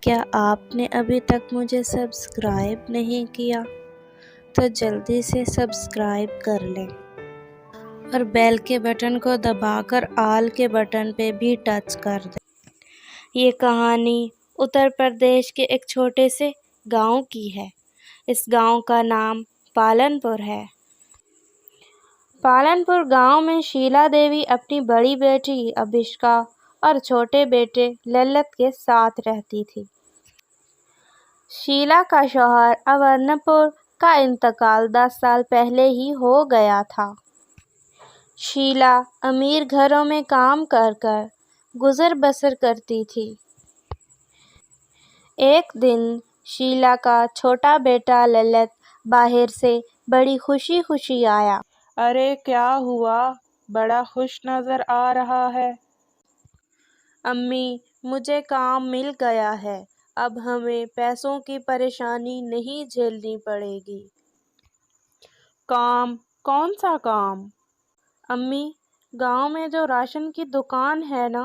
کیا آپ نے ابھی تک مجھے سبسکرائب نہیں کیا تو جلدی سے سبسکرائب کر لیں اور بیل کے بٹن کو دبا کر آل کے بٹن پہ بھی ٹچ کر دیں۔ یہ کہانی اتر پردیش کے ایک چھوٹے سے گاؤں کی ہے۔ اس گاؤں کا نام پالن پور ہے۔ پالن پور گاؤں میں شیلا دیوی اپنی بڑی بیٹی ابھیشکا اور چھوٹے بیٹے للت کے ساتھ رہتی تھی۔ شیلا کا شوہر ابھرنپور کا انتقال 10 سال پہلے ہی ہو گیا تھا۔ شیلا امیر گھروں میں کام کر کر گزر بسر کرتی تھی۔ ایک دن شیلا کا چھوٹا بیٹا للت باہر سے بڑی خوشی خوشی آیا۔ ارے کیا ہوا؟ بڑا خوش نظر آ رہا ہے۔ امی، مجھے کام مل گیا ہے۔ اب ہمیں پیسوں کی پریشانی نہیں جھیلنی پڑے گی۔ کام؟ کون سا کام؟ امی، گاؤں میں جو راشن کی دکان ہے نا،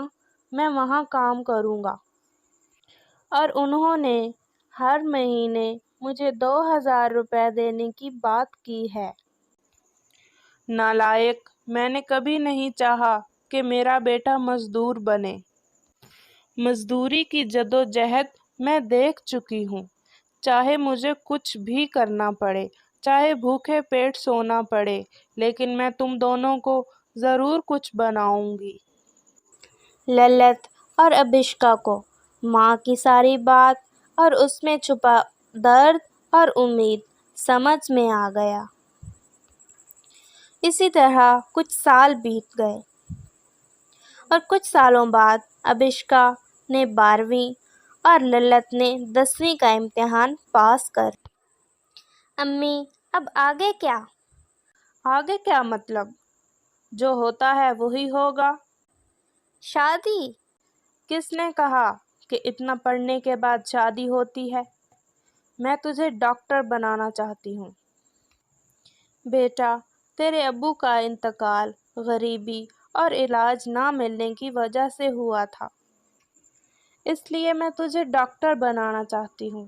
میں وہاں کام کروں گا اور انہوں نے ہر مہینے مجھے 2000 روپے دینے کی بات کی ہے۔ نالائق! میں نے کبھی نہیں چاہا کہ میرا بیٹا مزدور بنے۔ مزدوری کی جدوجہد میں دیکھ چکی ہوں۔ چاہے مجھے کچھ بھی کرنا پڑے، چاہے بھوکے پیٹ سونا پڑے، لیکن میں تم دونوں کو ضرور کچھ بناؤں گی۔ للت اور ابھیشکا کو ماں کی ساری بات اور اس میں چھپا درد اور امید سمجھ میں آ گیا۔ اسی طرح کچھ سال بیت گئے اور کچھ سالوں بعد ابھیشکا نے 12ویں اور للت نے 10ویں کا امتحان پاس کر لیا۔ امی، اب آگے کیا؟ آگے کیا مطلب؟ جو ہوتا ہے وہی ہوگا۔ شادی؟ کس نے کہا کہ اتنا پڑھنے کے بعد شادی ہوتی ہے؟ میں تجھے ڈاکٹر بنانا چاہتی ہوں۔ بیٹا، تیرے ابو کا انتقال غریبی اور علاج نہ ملنے کی وجہ سے ہوا تھا، اس لیے میں تجھے ڈاکٹر بنانا چاہتی ہوں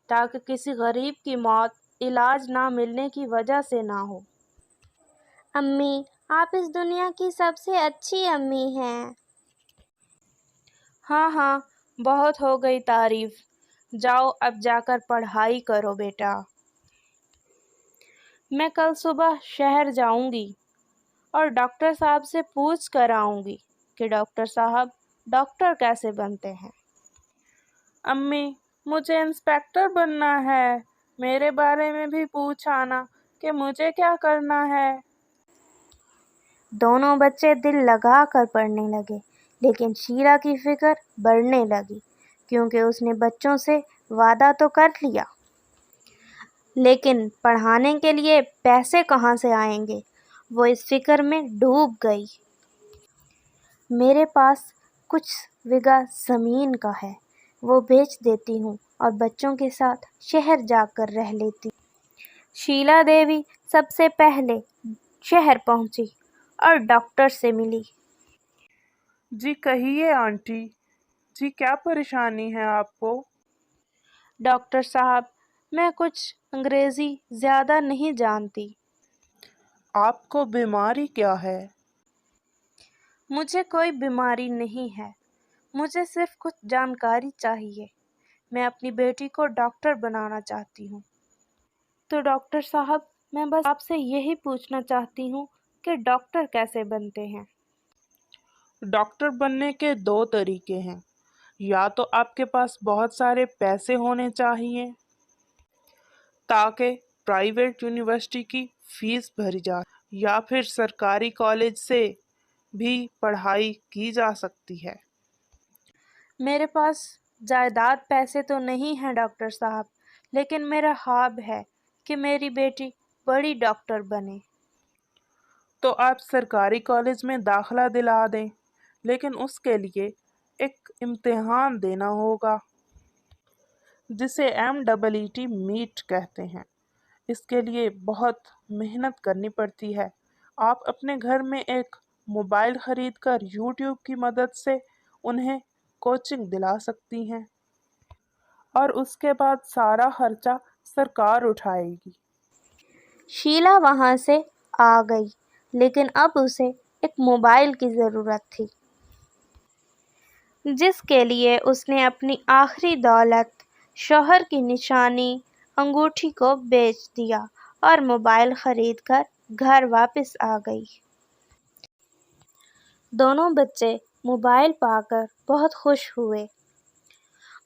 تاکہ کسی غریب کی موت علاج نہ ملنے کی وجہ سے نہ ہو۔ امی، آپ اس دنیا کی سب سے اچھی امی ہیں۔ ہاں ہاں، بہت ہو گئی تعریف۔ جاؤ اب جا کر پڑھائی کرو بیٹا۔ میں کل صبح شہر جاؤں گی اور ڈاکٹر صاحب سے پوچھ کر آؤں گی کہ ڈاکٹر صاحب ڈاکٹر کیسے بنتے ہیں۔ امی، مجھے انسپکٹر بننا ہے۔ میرے بارے میں بھی پوچھ آنا کہ مجھے کیا کرنا ہے۔ دونوں بچے دل لگا کر پڑھنے لگے، لیکن شیلا کی فکر بڑھنے لگی کیونکہ اس نے بچوں سے وعدہ تو کر لیا، لیکن پڑھانے کے لیے پیسے کہاں سے آئیں گے؟ وہ اس فکر میں ڈوب گئی۔ میرے پاس کچھ بیگھہ زمین کا ہے، وہ بیچ دیتی ہوں اور بچوں کے ساتھ شہر جا کر رہ لیتی ہوں۔ شیلا دیوی سب سے پہلے شہر پہنچی اور ڈاکٹر سے ملی۔ جی کہیے آنٹی، جی کیا پریشانی ہے آپ کو؟ ڈاکٹر صاحب، میں کچھ انگریزی زیادہ نہیں جانتی۔ آپ کو بیماری کیا ہے؟ مجھے کوئی بیماری نہیں ہے، مجھے صرف کچھ جانکاری چاہیے۔ میں اپنی بیٹی کو ڈاکٹر بنانا چاہتی ہوں۔ تو ڈاکٹر صاحب، میں بس آپ سے یہی پوچھنا چاہتی ہوں کہ ڈاکٹر کیسے بنتے ہیں؟ ڈاکٹر بننے کے 2 طریقے ہیں۔ یا تو آپ کے پاس بہت سارے پیسے ہونے چاہیے تاکہ پرائیویٹ یونیورسٹی کی فیس بھری جائے، یا پھر سرکاری کالج سے بھی پڑھائی کی جا سکتی ہے۔ میرے پاس جائیداد پیسے تو نہیں ہیں ڈاکٹر صاحب، لیکن میرا خواب ہے کہ میری بیٹی بڑی ڈاکٹر بنے۔ تو آپ سرکاری کالج میں داخلہ دلا دیں، لیکن اس کے لیے ایک امتحان دینا ہوگا جسے MEET میٹ کہتے ہیں۔ اس کے لیے بہت محنت کرنی پڑتی ہے۔ آپ اپنے گھر میں ایک موبائل خرید کر YouTube کی مدد سے انہیں کوچنگ دلا سکتی ہیں۔ اور اس کے بعد سارا خرچہ سرکار اٹھائے گی۔ شیلا وہاں سے آ گئی، لیکن اب اسے ایک موبائل کی ضرورت تھی، جس کے لیے اس نے اپنی آخری دولت، شوہر کی نشانی انگوٹھی کو بیچ دیا اور موبائل خرید کر گھر واپس آ گئی۔ دونوں بچے موبائل پا کر بہت خوش ہوئے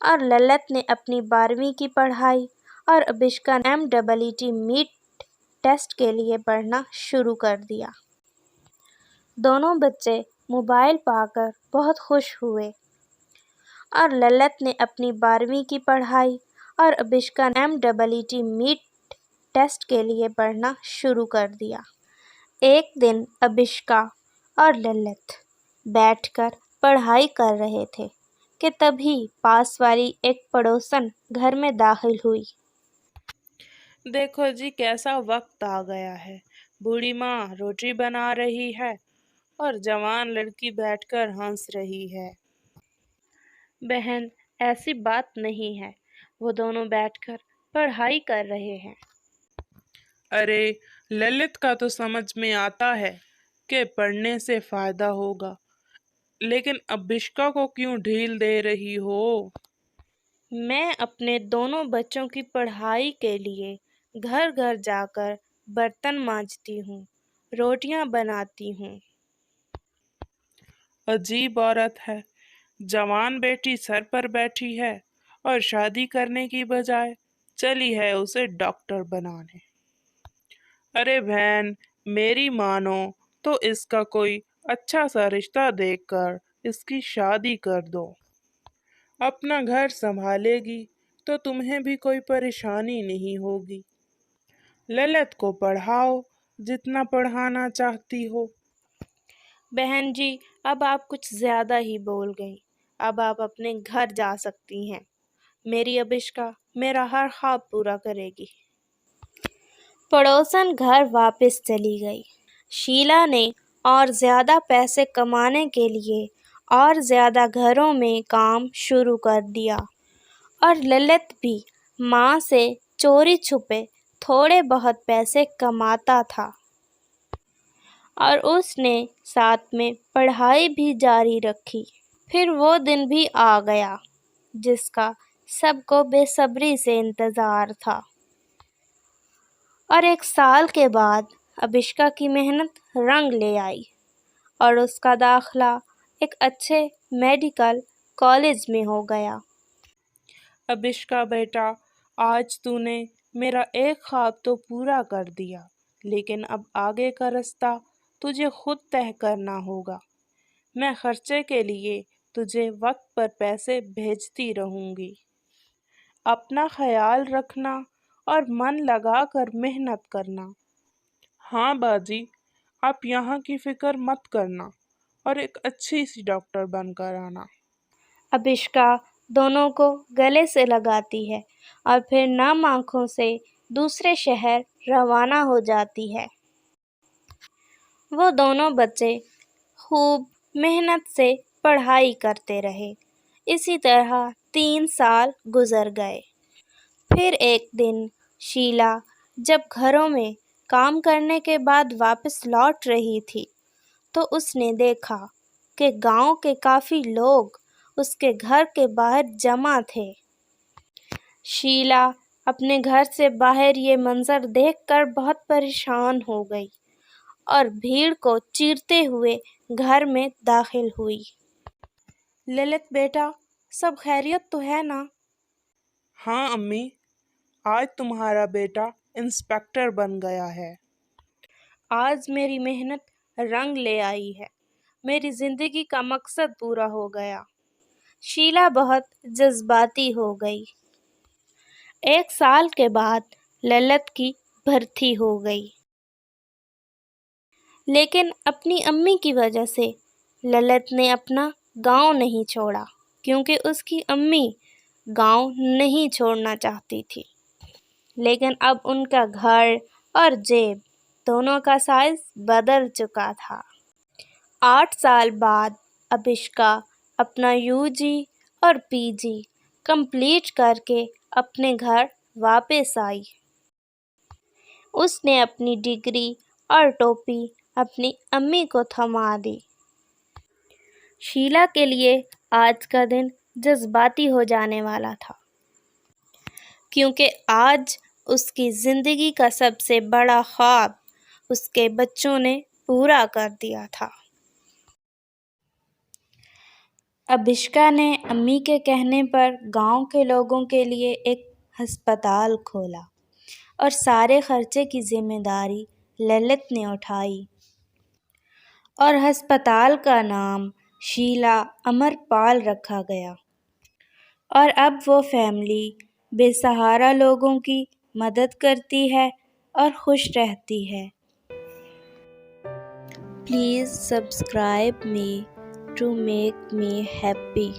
اور للت نے اپنی 12ویں کی پڑھائی اور ابشکا نے MEET میٹ ٹیسٹ کے لیے پڑھنا شروع کر دیا۔ دونوں بچے موبائل پا کر بہت خوش ہوئے اور للت نے اپنی 12ویں کی پڑھائی اور ابشکا نے MEET میٹ ٹیسٹ کے لیے پڑھنا شروع کر دیا۔ ایک دن ابشکا اور للت بیٹھ کر پڑھائی کر رہے تھے کہ تبھی پاس والی ایک پڑوسن گھر میں داخل ہوئی۔ دیکھو جی کیسا وقت آ گیا ہے، بوڑھی ماں روٹی بنا رہی ہے اور جوان لڑکی بیٹھ کر ہنس رہی ہے۔ بہن، ایسی بات نہیں ہے، وہ دونوں بیٹھ کر پڑھائی کر رہے ہیں۔ ارے للت کا تو سمجھ میں آتا ہے کہ پڑھنے سے فائدہ ہوگا، لیکن ابشکا کو کیوں ڈھیل دے رہی ہو؟ میں اپنے دونوں بچوں کی پڑھائی کے لیے گھر گھر جا کر برتن مانجتی ہوں، روٹیاں بناتی ہوں۔ عجیب عورت ہے، جوان بیٹی سر پر بیٹھی ہے اور شادی کرنے کی بجائے چلی ہے اسے ڈاکٹر بنانے۔ ارے بہن، میری مانو تو اس کا کوئی اچھا سا رشتہ دیکھ کر اس کی شادی کر دو۔ اپنا گھر سنبھالے گی تو تمہیں بھی کوئی پریشانی نہیں ہوگی۔ للت کو پڑھاؤ جتنا پڑھانا چاہتی ہو۔ بہن جی، اب آپ کچھ زیادہ ہی بول گئی، اب آپ اپنے گھر جا سکتی ہیں۔ میری ابشکا میرا ہر خواب پورا کرے گی۔ پڑوسن گھر واپس چلی گئی۔ شیلا نے اور زیادہ پیسے کمانے کے لیے اور زیادہ گھروں میں کام شروع کر دیا اور للت بھی ماں سے چوری چھپے تھوڑے بہت پیسے کماتا تھا اور اس نے ساتھ میں پڑھائی بھی جاری رکھی۔ پھر وہ دن بھی آ گیا جس کا سب کو بے صبری سے انتظار تھا، اور 1 سال کے بعد ابشکا کی محنت رنگ لے آئی اور اس کا داخلہ ایک اچھے میڈیکل کالج میں ہو گیا۔ ابشکا بیٹا، آج تو نے میرا ایک خواب تو پورا کر دیا، لیکن اب آگے کا رستہ تجھے خود طے کرنا ہوگا۔ میں خرچے کے لیے تجھے وقت پر پیسے بھیجتی رہوں گی۔ اپنا خیال رکھنا اور من لگا کر محنت کرنا۔ ہاں باجی، آپ یہاں کی فکر مت کرنا اور ایک اچھی سی ڈاکٹر بن کر آنا۔ ابشکا دونوں کو گلے سے لگاتی ہے اور پھر نم آنکھوں سے دوسرے شہر روانہ ہو جاتی ہے۔ وہ دونوں بچے خوب محنت سے پڑھائی کرتے رہے۔ اسی طرح 3 سال گزر گئے۔ پھر ایک دن شیلا جب گھروں میں کام کرنے کے بعد واپس لوٹ رہی تھی تو اس نے دیکھا کہ گاؤں کے کافی لوگ اس کے گھر کے باہر جمع تھے۔ شیلا اپنے گھر سے باہر یہ منظر دیکھ کر بہت پریشان ہو گئی اور بھیڑ کو چیرتے ہوئے گھر میں داخل ہوئی۔ للت بیٹا، سب خیریت تو ہے نا؟ ہاں امی، آج تمہارا بیٹا انسپکٹر بن گیا ہے۔ آج میری محنت رنگ لے آئی ہے، میری زندگی کا مقصد پورا ہو گیا۔ شیلا بہت جذباتی ہو گئی۔ 1 سال کے بعد للت کی بھرتی ہو گئی، لیکن اپنی امی کی وجہ سے للت نے اپنا گاؤں نہیں چھوڑا، کیونکہ اس کی امی گاؤں نہیں چھوڑنا چاہتی تھی۔ لیکن اب ان کا گھر اور جیب دونوں کا سائز بدل چکا تھا۔ 8 سال بعد ابشکا اپنا UG اور PG کمپلیٹ کر کے اپنے گھر واپس آئی۔ اس نے اپنی ڈگری اور ٹوپی اپنی امی کو تھما دی۔ شیلا کے لیے آج کا دن جذباتی ہو جانے والا تھا، کیونکہ آج اس کی زندگی کا سب سے بڑا خواب اس کے بچوں نے پورا کر دیا تھا۔ ابھیشکا نے امی کے کہنے پر گاؤں کے لوگوں کے لیے ایک ہسپتال کھولا اور سارے خرچے کی ذمہ داری للت نے اٹھائی، اور ہسپتال کا نام شیلا امر پال رکھا گیا، اور اب وہ فیملی بے سہارا لوگوں کی مدد کرتی ہے اور خوش رہتی ہے۔ Please subscribe me to make me happy.